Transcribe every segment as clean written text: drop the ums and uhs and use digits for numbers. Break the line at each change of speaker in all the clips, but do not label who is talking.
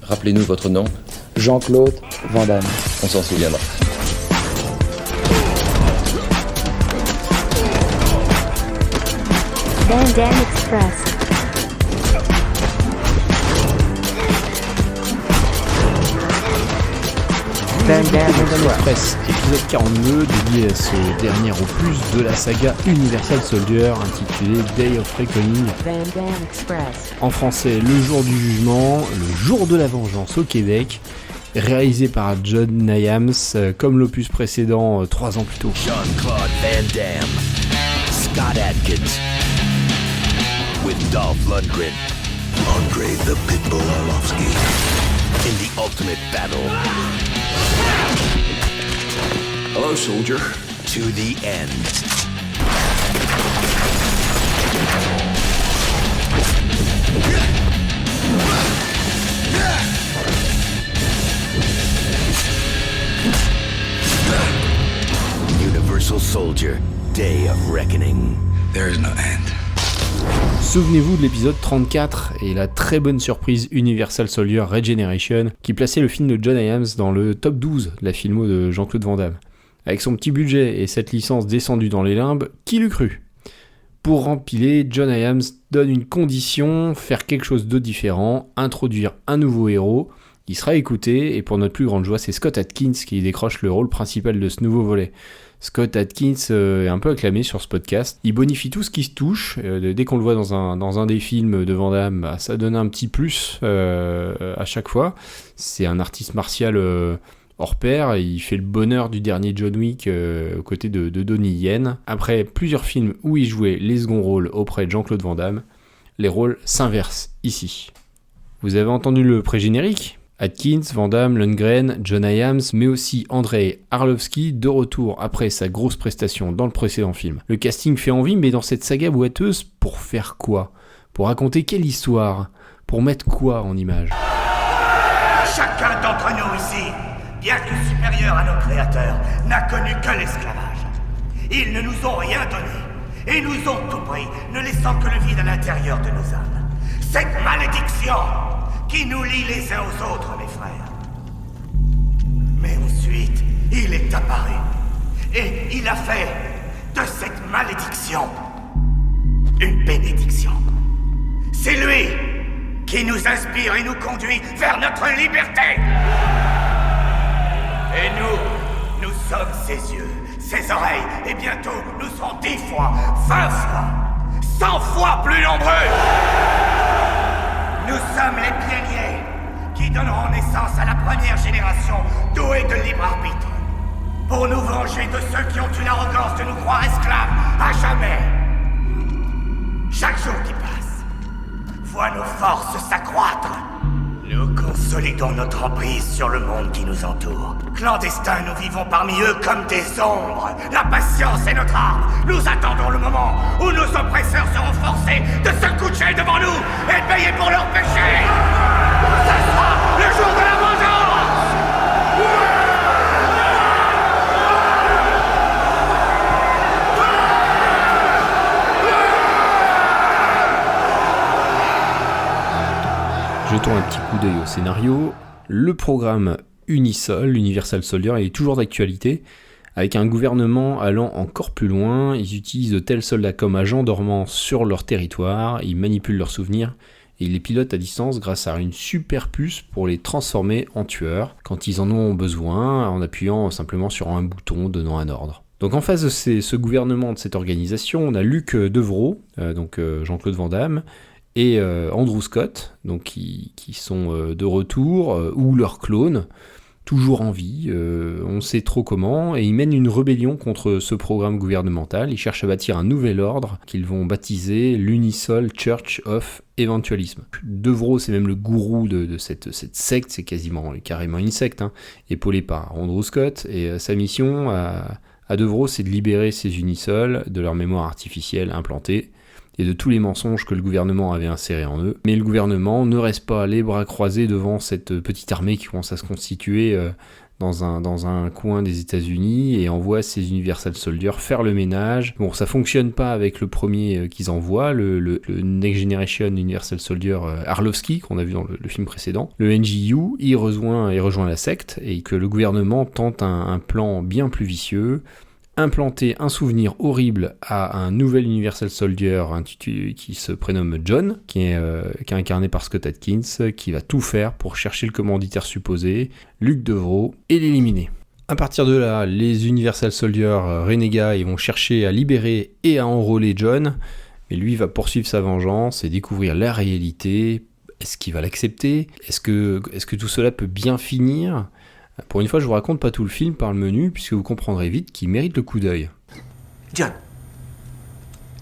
Rappelez-nous votre nom.
Jean-Claude Van Damme.
On s'en souviendra.
Van Damme Express.
Van Damme Express, épisode 42, dédié à ce dernier opus de la saga Universal Soldier intitulé Day of Reckoning.
Van Damme Express.
En français, Le jour du jugement, le jour de la vengeance au Québec, réalisé par John Hyams, comme l'opus précédent 3 ans plus tôt.
Jean-Claude Van Damme, Scott Adkins, with Dolph Lundgren, Andre the Pitbull Arlovsky, in the ultimate battle.
Hello, soldier.
To the end. Universal Soldier, Day of Reckoning.
There is no end.
Souvenez-vous de l'épisode 34 et la très bonne surprise Universal Soldier Regeneration qui plaçait le film de John Hyams dans le top 12 de la filmo de Jean-Claude Van Damme. Avec son petit budget et cette licence descendue dans les limbes, qui l'eût cru ? Pour rempiler, John Hyams donne une condition, faire quelque chose de différent, introduire un nouveau héros. Il sera écouté et pour notre plus grande joie, c'est Scott Adkins qui décroche le rôle principal de ce nouveau volet. Scott Adkins est un peu acclamé sur ce podcast. Il bonifie tout ce qui se touche. Dès qu'on le voit dans un des films de Van Damme, ça donne un petit plus à chaque fois. C'est un artiste martial hors pair. Il fait le bonheur du dernier John Wick aux côtés de Donnie Yen. Après plusieurs films où il jouait les seconds rôles auprès de Jean-Claude Van Damme, les rôles s'inversent ici. Vous avez entendu le pré-générique ? Adkins, Van Damme, Lundgren, John Hyams, mais aussi Andrei Arlovsky, de retour après sa grosse prestation dans le précédent film. Le casting fait envie, mais dans cette saga boiteuse, pour faire quoi ? Pour raconter quelle histoire ? Pour mettre quoi en image ?
Chacun d'entre nous ici, bien que supérieur à nos créateurs, n'a connu que l'esclavage. Ils ne nous ont rien donné, et nous ont tout pris, ne laissant que le vide à l'intérieur de nos âmes. Cette malédiction qui nous lie les uns aux autres, mes frères. Mais ensuite, il est apparu, et il a fait de cette malédiction une bénédiction. C'est lui qui nous inspire et nous conduit vers notre liberté. Et nous sommes ses yeux, ses oreilles, et bientôt nous serons 10 fois, 20 fois, 100 fois plus nombreux. Nous sommes les pionniers qui donneront naissance à la première génération douée de libre arbitre. Pour nous venger de ceux qui ont eu l'arrogance de nous croire esclaves à jamais. Chaque jour qui passe voit nos forces s'accroître. Nous consolidons notre emprise sur le monde qui nous entoure. Clandestins, nous vivons parmi eux comme des ombres. La patience est notre arme. Nous attendons le moment où nos oppresseurs seront forcés de se coucher devant nous et de payer pour leurs péchés. Ce sera le jour de la vengeance.
Jetons un petit coup d'œil au scénario. Le programme Unisol, Universal Soldier, est toujours d'actualité. Avec un gouvernement allant encore plus loin, ils utilisent de tels soldats comme agents dormant sur leur territoire, ils manipulent leurs souvenirs et ils les pilotent à distance grâce à une super puce pour les transformer en tueurs quand ils en ont besoin, en appuyant simplement sur un bouton donnant un ordre. Donc en face de ce gouvernement, de cette organisation, on a Luc Devreau, Jean-Claude Van Damme, et Andrew Scott, donc qui sont de retour, ou leurs clones, toujours en vie, on sait trop comment, et ils mènent une rébellion contre ce programme gouvernemental. Ils cherchent à bâtir un nouvel ordre qu'ils vont baptiser l'Unisol Church of Eventualism. Devreau, c'est même le gourou de cette secte, c'est carrément une secte, épaulé par Andrew Scott, et sa mission à Devreau, c'est de libérer ces Unisols de leur mémoire artificielle implantée, et de tous les mensonges que le gouvernement avait insérés en eux. Mais le gouvernement ne reste pas les bras croisés devant cette petite armée qui commence à se constituer dans un coin des États-Unis et envoie ses Universal Soldiers faire le ménage. Bon, ça fonctionne pas avec le premier qu'ils envoient, le Next Generation Universal Soldier Arlovski, qu'on a vu dans le film précédent. Le NGU, il rejoint la secte et que le gouvernement tente un plan bien plus vicieux, implanter un souvenir horrible à un nouvel Universal Soldier qui se prénomme John, qui est incarné par Scott Adkins, qui va tout faire pour chercher le commanditaire supposé, Luke Devro, et l'éliminer. À partir de là, les Universal Soldiers renégats ils vont chercher à libérer et à enrôler John, mais lui va poursuivre sa vengeance et découvrir la réalité. Est-ce qu'il va l'accepter ? Est-ce que tout cela peut bien finir ? Pour une fois, je vous raconte pas tout le film par le menu, puisque vous comprendrez vite qu'il mérite le coup d'œil.
John,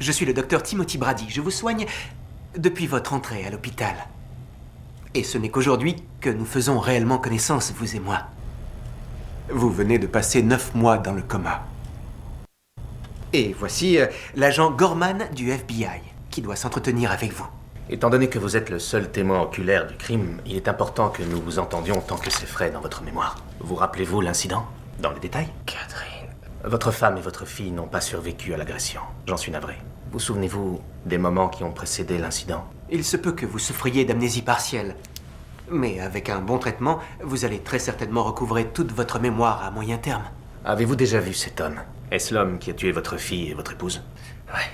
je suis le docteur Timothy Brady. Je vous soigne depuis votre entrée à l'hôpital. Et ce n'est qu'aujourd'hui que nous faisons réellement connaissance, vous et moi. Vous venez de passer 9 mois dans le coma. Et voici l'agent Gorman du FBI, qui doit s'entretenir avec vous.
Étant donné que vous êtes le seul témoin oculaire du crime, il est important que nous vous entendions tant que c'est frais dans votre mémoire. Vous rappelez-vous l'incident ? Dans les détails ? Catherine. Votre femme et votre fille n'ont pas survécu à l'agression. J'en suis navré. Vous souvenez-vous des moments qui ont précédé l'incident ?
Il se peut que vous souffriez d'amnésie partielle. Mais avec un bon traitement, vous allez très certainement recouvrer toute votre mémoire à moyen terme.
Avez-vous déjà vu cet homme ? Est-ce l'homme qui a tué votre fille et votre épouse ?
Ouais.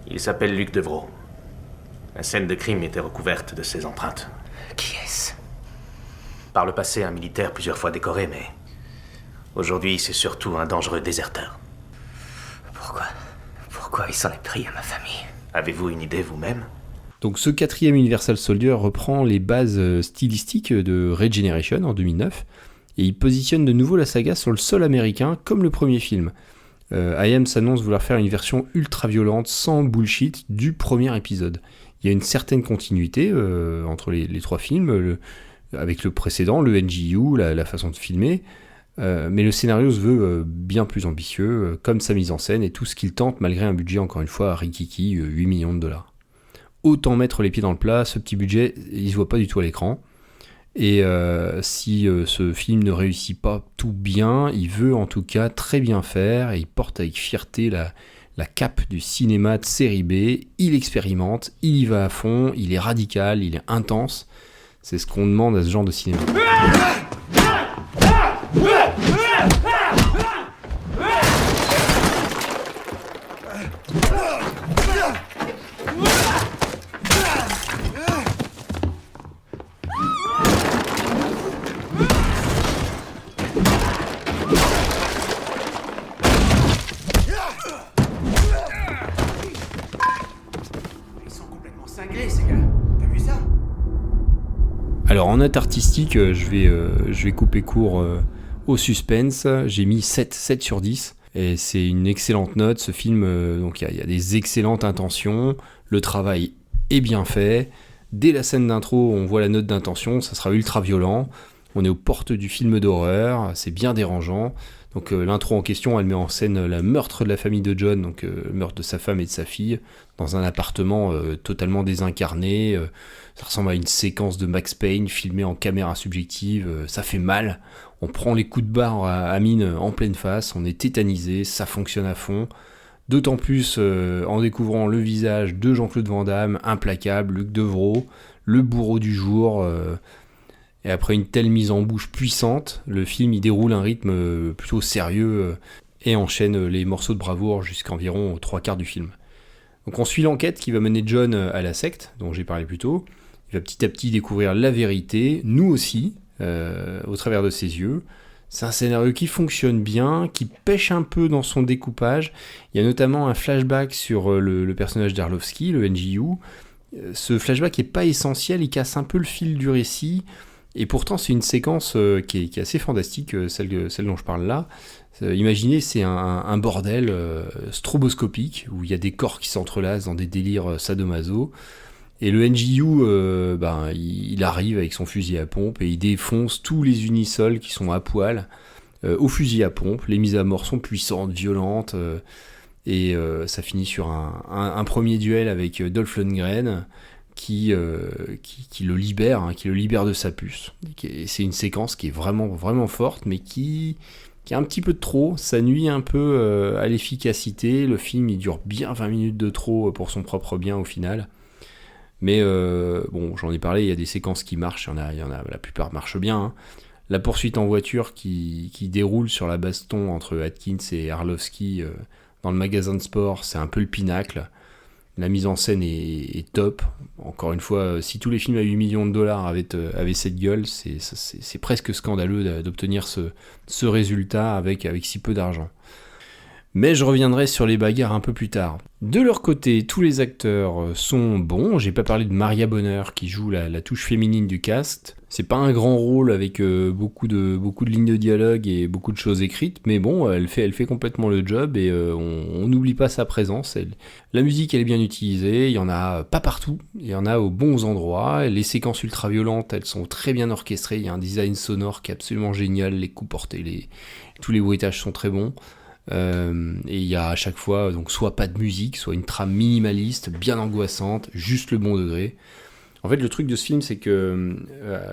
Il s'appelle Luke Devro. La scène de crime était recouverte de ses empreintes.
Qui est-ce ?
Par le passé, un militaire plusieurs fois décoré, mais aujourd'hui, c'est surtout un dangereux déserteur.
Pourquoi il s'en est pris à ma famille ?
Avez-vous une idée vous-même ?
Donc ce 4e Universal Soldier reprend les bases stylistiques de Regeneration en 2009, et il positionne de nouveau la saga sur le sol américain, comme le premier film. IM s'annonce vouloir faire une version ultra violente, sans bullshit, du premier épisode. Il y a une certaine continuité entre les trois films, avec le précédent, le NGU, la façon de filmer, mais le scénario se veut bien plus ambitieux, comme sa mise en scène et tout ce qu'il tente, malgré un budget, encore une fois, rikiki, 8 millions de dollars. Autant mettre les pieds dans le plat, ce petit budget, il se voit pas du tout à l'écran. Et si ce film ne réussit pas tout bien, il veut en tout cas très bien faire, et il porte avec fierté la cape du cinéma de série B. Il expérimente, il y va à fond, il est radical, il est intense. C'est ce qu'on demande à ce genre de cinéma. Alors en note artistique, je vais couper court au suspense. J'ai mis 7 sur 10 et c'est une excellente note. Ce film, donc il y a des excellentes intentions, le travail est bien fait. Dès la scène d'intro, on voit la note d'intention, ça sera ultra violent. On est aux portes du film d'horreur, c'est bien dérangeant. Donc l'intro en question, elle met en scène le meurtre de la famille de John, donc le meurtre de sa femme et de sa fille, dans un appartement totalement désincarné. Ça ressemble à une séquence de Max Payne filmée en caméra subjective, ça fait mal. On prend les coups de barre à mine en pleine face, on est tétanisé, ça fonctionne à fond. D'autant plus en découvrant le visage de Jean-Claude Van Damme, implacable, Luke Devro, le bourreau du jour. Et après une telle mise en bouche puissante, le film il déroule un rythme plutôt sérieux et enchaîne les morceaux de bravoure jusqu'à environ 3/4 du film. Donc on suit l'enquête qui va mener John à la secte, dont j'ai parlé plus tôt. Il va petit à petit découvrir la vérité, nous aussi, au travers de ses yeux. C'est un scénario qui fonctionne bien, qui pêche un peu dans son découpage. Il y a notamment un flashback sur le personnage d'Arlovski, le NGU. Ce flashback n'est pas essentiel, il casse un peu le fil du récit. Et pourtant, c'est une séquence qui est assez fantastique, celle dont je parle là. Imaginez, c'est un bordel stroboscopique, où il y a des corps qui s'entrelacent dans des délires sadomaso. Et le NGU, il arrive avec son fusil à pompe et il défonce tous les unisols qui sont à poil au fusil à pompe. Les mises à mort sont puissantes, violentes. Et ça finit sur un premier duel avec Dolph Lundgren qui le libère de sa puce. Et c'est une séquence qui est vraiment, vraiment forte, mais qui a un petit peu de trop. Ça nuit un peu à l'efficacité. Le film, il dure bien 20 minutes de trop pour son propre bien au final. Mais bon, j'en ai parlé, il y a des séquences qui marchent, il y en a, la plupart marchent bien. Hein. La poursuite en voiture qui déroule sur la baston entre Atkins et Arlovski dans le magasin de sport, c'est un peu le pinacle. La mise en scène est top. Encore une fois, si tous les films à 8 millions de dollars avaient cette gueule, c'est presque scandaleux d'obtenir ce résultat avec si peu d'argent. Mais je reviendrai sur les bagarres un peu plus tard. De leur côté, tous les acteurs sont bons. J'ai pas parlé de Maria Bonheur qui joue la touche féminine du cast. C'est pas un grand rôle avec beaucoup de lignes de dialogue et beaucoup de choses écrites, mais bon, elle fait complètement le job et on n'oublie pas sa présence. La musique, elle est bien utilisée, il y en a pas partout, il y en a aux bons endroits. Les séquences ultra violentes, elles sont très bien orchestrées. Il y a un design sonore qui est absolument génial, les coups portés, tous les bruitages sont très bons. Et il y a à chaque fois donc soit pas de musique, soit une trame minimaliste, bien angoissante, juste le bon degré. En fait, le truc de ce film, c'est que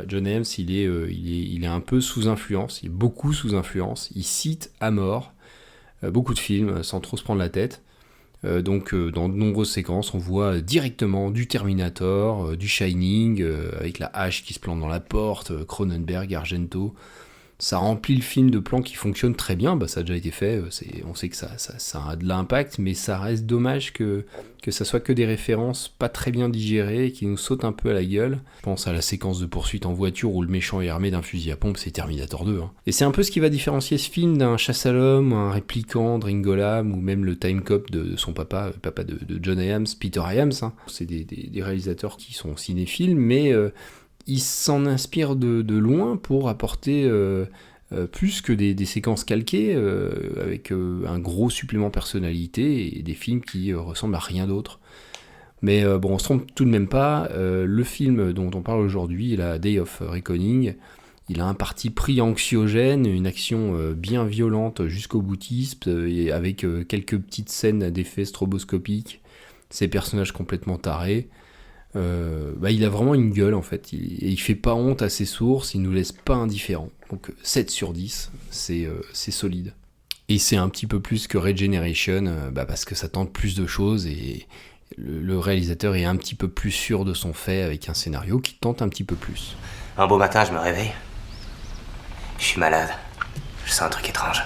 John Adams, il est un peu sous influence, il est beaucoup sous influence, il cite à mort beaucoup de films sans trop se prendre la tête. Donc dans de nombreuses séquences, on voit directement du Terminator, du Shining, avec la hache qui se plante dans la porte, Cronenberg, Argento. Ça remplit le film de plans qui fonctionnent très bien, ça a déjà été fait, on sait que ça a de l'impact, mais ça reste dommage que ça soit que des références pas très bien digérées, qui nous sautent un peu à la gueule. Je pense à la séquence de poursuite en voiture où le méchant est armé d'un fusil à pompe, c'est Terminator 2. Hein. Et c'est un peu ce qui va différencier ce film d'un Chasse à l'homme, un Répliquant de Ringo Lam, ou même le Time Cop de son papa de John Adams, Peter Hyams. Hein. C'est des réalisateurs qui sont cinéphiles, mais... il s'en inspire de loin pour apporter plus que des séquences calquées avec un gros supplément personnalité et des films qui ressemblent à rien d'autre. Mais bon, on se trompe tout de même pas. Le film dont on parle aujourd'hui, la Day of Reckoning, il a un parti pris anxiogène, une action bien violente jusqu'au boutisme, et avec quelques petites scènes d'effets stroboscopiques, ces personnages complètement tarés. Il a vraiment une gueule en fait, il fait pas honte à ses sources, il nous laisse pas indifférents. Donc 7 sur 10, c'est solide. Et c'est un petit peu plus que Regeneration, parce que ça tente plus de choses et le réalisateur est un petit peu plus sûr de son fait avec un scénario qui tente un petit peu plus.
Un beau matin, je me réveille. Je suis malade. Je sens un truc étrange.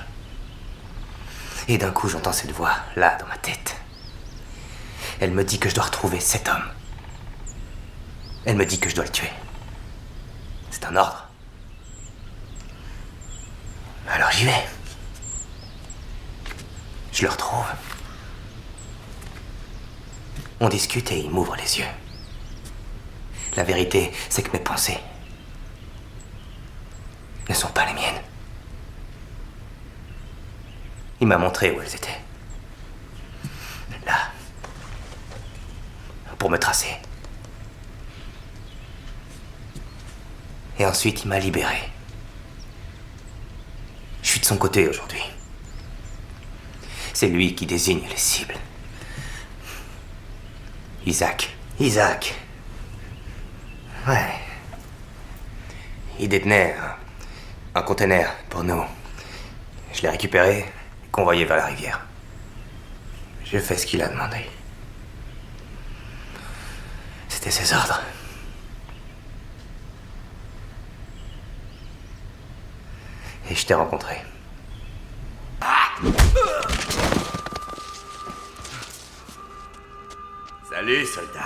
Et d'un coup, j'entends cette voix, là, dans ma tête. Elle me dit que je dois retrouver cet homme. Elle me dit que je dois le tuer. C'est un ordre. Alors j'y vais. Je le retrouve. On discute et il m'ouvre les yeux. La vérité, c'est que mes pensées ne sont pas les miennes. Il m'a montré où elles étaient. Là. Pour me tracer. Et ensuite, il m'a libéré. Je suis de son côté aujourd'hui. C'est lui qui désigne les cibles. Isaac. Ouais. Il détenait un conteneur pour nous. Je l'ai récupéré et convoyé vers la rivière. J'ai fait ce qu'il a demandé. C'était ses ordres. Et je t'ai rencontré.
Salut, soldat.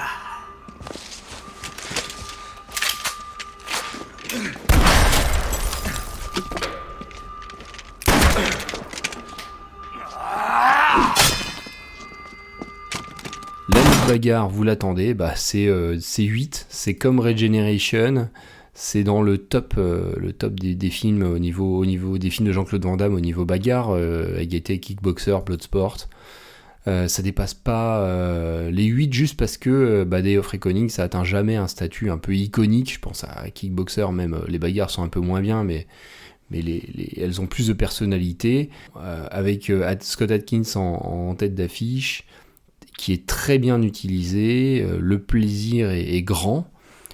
La bagarre, vous l'attendez, c'est 8, c'est comme Regeneration. C'est dans le top des films au niveau des films de Jean-Claude Van Damme au niveau bagarre, égalité Kickboxer, Bloodsport. Ça dépasse pas les 8 juste parce que Day of Reckoning ça atteint jamais un statut un peu iconique. Je pense à Kickboxer, même les bagarres sont un peu moins bien, mais mais elles ont plus de personnalité, avec Scott Adkins en tête d'affiche, qui est très bien utilisé, le plaisir est grand.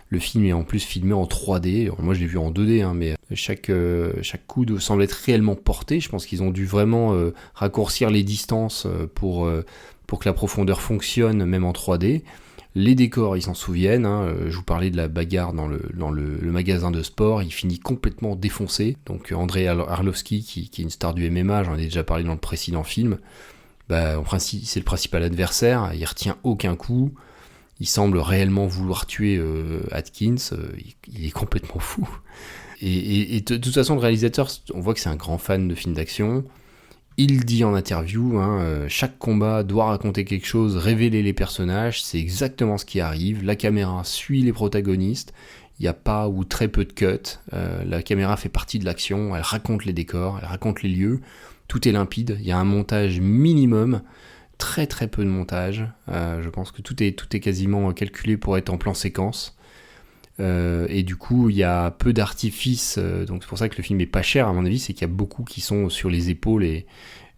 Le film est en plus filmé en 3D. Alors moi je l'ai vu en 2D, mais chaque coup semble être réellement porté. Je pense qu'ils ont dû vraiment raccourcir les distances pour que la profondeur fonctionne même en 3D. Les décors, ils s'en souviennent. Je vous parlais de la bagarre dans le magasin de sport. Il finit complètement défoncé. Donc Andrei Arlovski, qui est une star du MMA, j'en ai déjà parlé dans le précédent film, en principe, c'est le principal adversaire. Il retient aucun coup. Il semble réellement vouloir tuer Atkins. Il est complètement fou. Et de toute façon, le réalisateur, on voit que c'est un grand fan de films d'action. Il dit en interview, chaque combat doit raconter quelque chose, révéler les personnages. C'est exactement ce qui arrive. La caméra suit les protagonistes. Il n'y a pas ou très peu de cuts. La caméra fait partie de l'action. Elle raconte les décors, elle raconte les lieux. Tout est limpide. Il y a un montage minimum. Très très peu de montage, je pense que tout est quasiment calculé pour être en plan séquence, et du coup il y a peu d'artifices, donc c'est pour ça que le film est pas cher à mon avis, c'est qu'il y a beaucoup qui sont sur les épaules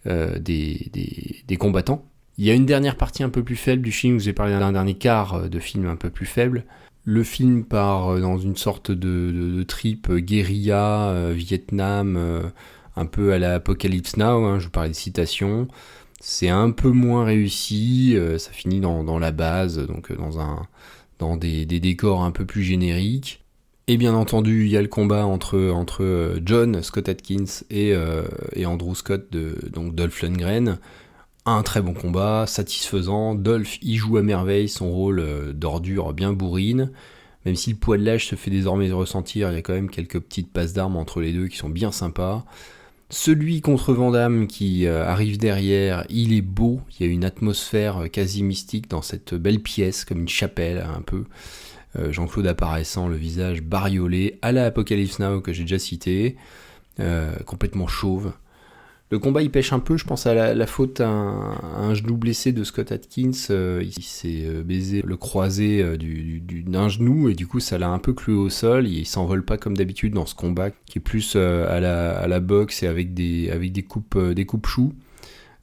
des combattants. Il y a une dernière partie un peu plus faible du film, j'ai parlé d'un dernier quart de film un peu plus faible. Le film part dans une sorte de trip guérilla, Vietnam, un peu à la Apocalypse Now, je vous parlais de citations. C'est un peu moins réussi, ça finit dans la base, donc dans des décors un peu plus génériques. Et bien entendu, il y a le combat entre John Scott Adkins et Andrew Scott, donc Dolph Lundgren. Un très bon combat, satisfaisant. Dolph y joue à merveille son rôle d'ordure bien bourrine. Même si le poids de l'âge se fait désormais ressentir, il y a quand même quelques petites passes d'armes entre les deux qui sont bien sympas. Celui contre Van Damme qui arrive derrière, il est beau, il y a une atmosphère quasi mystique dans cette belle pièce, comme une chapelle un peu. Jean-Claude apparaissant, le visage bariolé, à la Apocalypse Now que j'ai déjà cité, complètement chauve. Le combat il pêche un peu, je pense à la faute à un genou blessé de Scott Adkins, il s'est baisé le croisé d'un genou et du coup ça l'a un peu cloué au sol, il s'envole pas comme d'habitude dans ce combat qui est plus à la boxe et avec des coupes choux.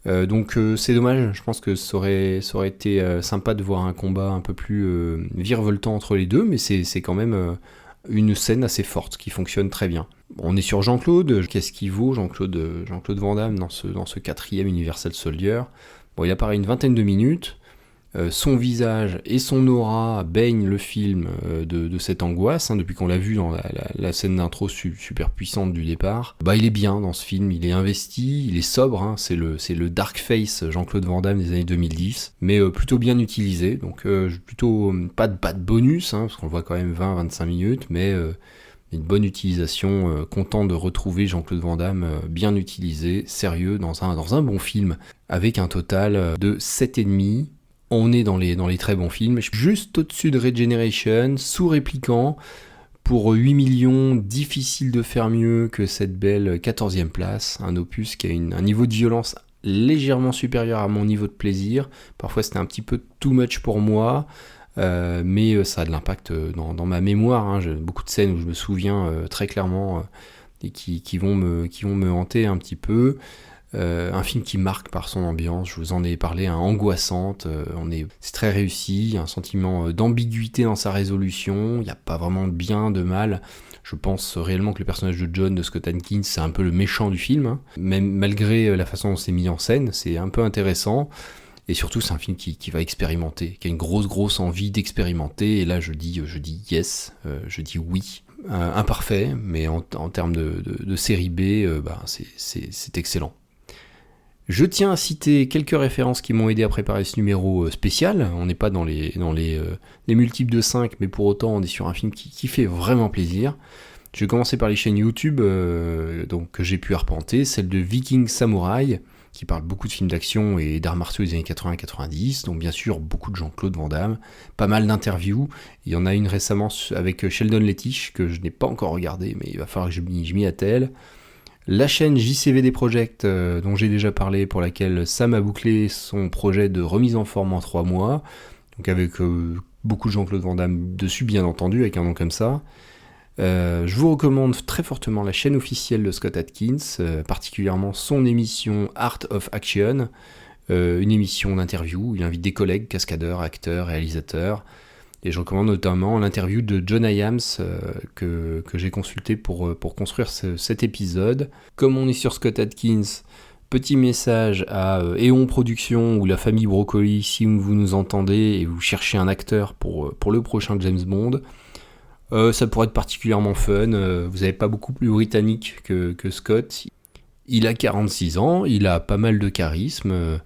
Donc c'est dommage, je pense que ça aurait été sympa de voir un combat un peu plus virevoltant entre les deux, mais c'est quand même une scène assez forte qui fonctionne très bien. On est sur Jean-Claude, qu'est-ce qu'il vaut Jean-Claude Van Damme dans ce 4e Universal Soldier. Bon, il apparaît une vingtaine de minutes, son visage et son aura baignent le film de cette angoisse, depuis qu'on l'a vu dans la scène d'intro super puissante du départ. Il est bien dans ce film, il est investi, il est sobre, c'est le dark face Jean-Claude Van Damme des années 2010, mais plutôt bien utilisé, donc plutôt pas de bonus, parce qu'on le voit quand même 20-25 minutes, mais une bonne utilisation, content de retrouver Jean-Claude Van Damme bien utilisé, sérieux, dans un bon film, avec un total de 7,5. On est dans les très bons films, juste au-dessus de Regeneration, sous-répliquant, pour 8 millions, difficile de faire mieux que cette belle 14e place, un opus qui a un niveau de violence légèrement supérieur à mon niveau de plaisir, parfois c'était un petit peu too much pour moi, mais ça a de l'impact dans ma mémoire, j'ai beaucoup de scènes où je me souviens très clairement et qui vont me hanter un petit peu. Un film qui marque par son ambiance, je vous en ai parlé, angoissante, c'est très réussi, un sentiment d'ambiguïté dans sa résolution, il n'y a pas vraiment de bien, de mal. Je pense réellement que le personnage de John de Scott Adkins, c'est un peu le méchant du film, même malgré la façon dont c'est mis en scène, c'est un peu intéressant. Et surtout, c'est un film qui va expérimenter, qui a une grosse envie d'expérimenter. Et là, je dis yes, je dis oui. Imparfait, mais en termes de série B, c'est excellent. Je tiens à citer quelques références qui m'ont aidé à préparer ce numéro spécial. On n'est pas dans les multiples de 5, mais pour autant, on est sur un film qui fait vraiment plaisir. Je vais commencer par les chaînes YouTube que j'ai pu arpenter, celle de Viking Samurai, qui parle beaucoup de films d'action et d'arts martiaux des années 80-90, donc bien sûr beaucoup de Jean-Claude Van Damme, pas mal d'interviews. Il y en a une récemment avec Sheldon Lettich, que je n'ai pas encore regardé, mais il va falloir que je m'y attelle. La chaîne JCVD Project, dont j'ai déjà parlé, pour laquelle Sam a bouclé son projet de remise en forme en 3 mois, donc avec beaucoup de Jean-Claude Van Damme dessus, bien entendu, avec un nom comme ça. Je vous recommande très fortement la chaîne officielle de Scott Adkins, particulièrement son émission Art of Action, une émission d'interview où il invite des collègues, cascadeurs, acteurs, réalisateurs. Et je recommande notamment l'interview de John Hyams que j'ai consulté pour construire cet épisode. Comme on est sur Scott Adkins, petit message à Eon Productions ou la famille Broccoli, si vous nous entendez et vous cherchez un acteur pour le prochain James Bond. Ça pourrait être particulièrement fun, vous n'avez pas beaucoup plus britannique que Scott. Il a 46 ans, il a pas mal de charisme,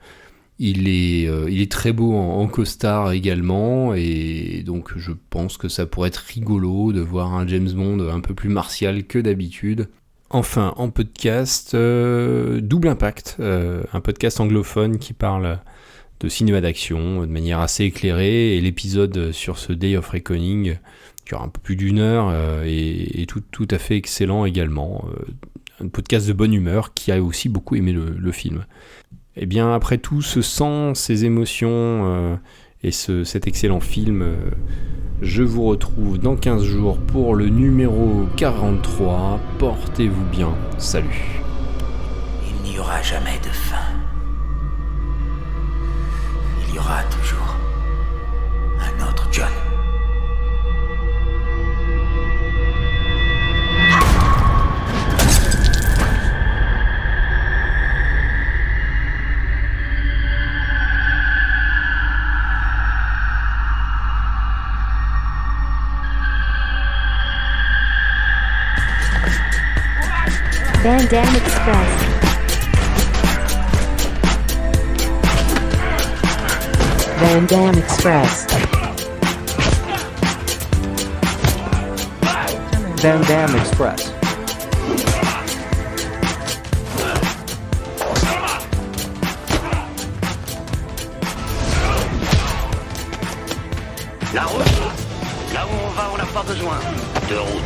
il est très beau en costard également, et donc je pense que ça pourrait être rigolo de voir un James Bond un peu plus martial que d'habitude. Enfin, en podcast, Double Impact, un podcast anglophone qui parle de cinéma d'action de manière assez éclairée, et l'épisode sur ce Day of Reckoning, qui aura un peu plus d'1 heure, est tout à fait excellent également. Un podcast de bonne humeur qui a aussi beaucoup aimé le film. Et bien après tout ce sang, ces émotions et cet excellent film, je vous retrouve dans 15 jours pour le numéro 43. Portez-vous bien, salut.
Il n'y aura jamais de fin. Il y aura toujours un autre John.
Van Damme Express. Van Damme Express.
Van Damme Express.
La route. Là où on va, on n'a pas besoin de route.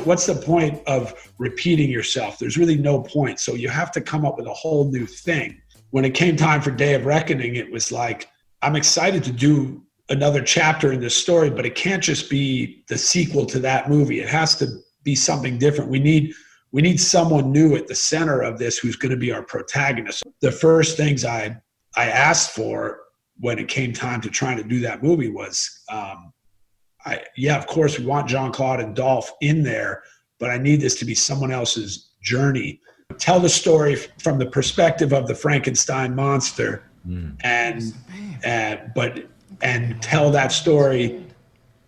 What's the point of repeating yourself? There's really no point. So you have to come up with a whole new thing. When it came time for Day of Reckoning, it was like, I'm excited to do another chapter in this story, but it can't just be the sequel to that movie. It has to be something different. We need someone new at the center of this who's going to be our protagonist. The first things I asked for when it came time to trying to do that movie was, of course, we want Jean-Claude and Dolph in there, but I need this to be someone else's journey. Tell the story from the perspective of the Frankenstein monster, and tell that story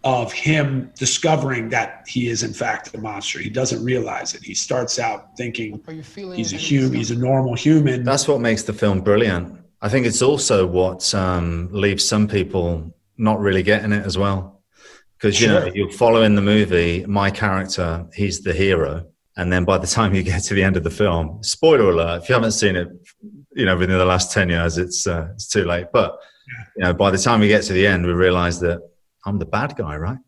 of him discovering that he is in fact a monster. He doesn't realize it. He starts out thinking he's a normal human.
That's what makes the film brilliant. I think it's also what leaves some people not really getting it as well. Because, you know, you're following the movie, my character, he's the hero. And then by the time you get to the end of the film, spoiler alert, if you haven't seen it, you know, within the last 10 years, it's too late. But, you know, by the time we get to the end, we realize that I'm the bad guy, right?